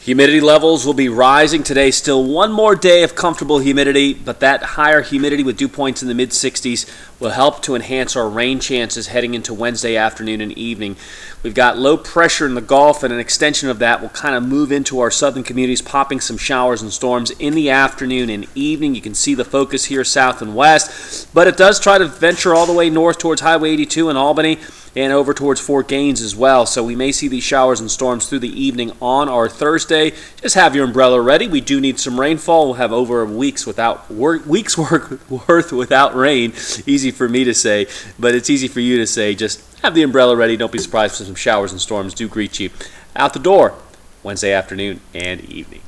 Humidity levels will be rising today. Still one more day of comfortable humidity, but that higher humidity with dew points in the mid-60s will help to enhance our rain chances heading into Wednesday afternoon and evening. We've got low pressure in the Gulf, and an extension of that will kind of move into our southern communities, popping some showers and storms in the afternoon and evening. You can see the focus here south and west, but it does try to venture all the way north towards Highway 82 in Albany and over towards Fort Gaines as well. So we may see these showers and storms through the evening on our Thursday. Just have your umbrella ready. We do need some rainfall. We'll have over a week's worth without rain. Easy for me to say, but it's easy for you to say. Just have the umbrella ready. Don't be surprised if some showers and storms do greet you out the door Wednesday afternoon and evening.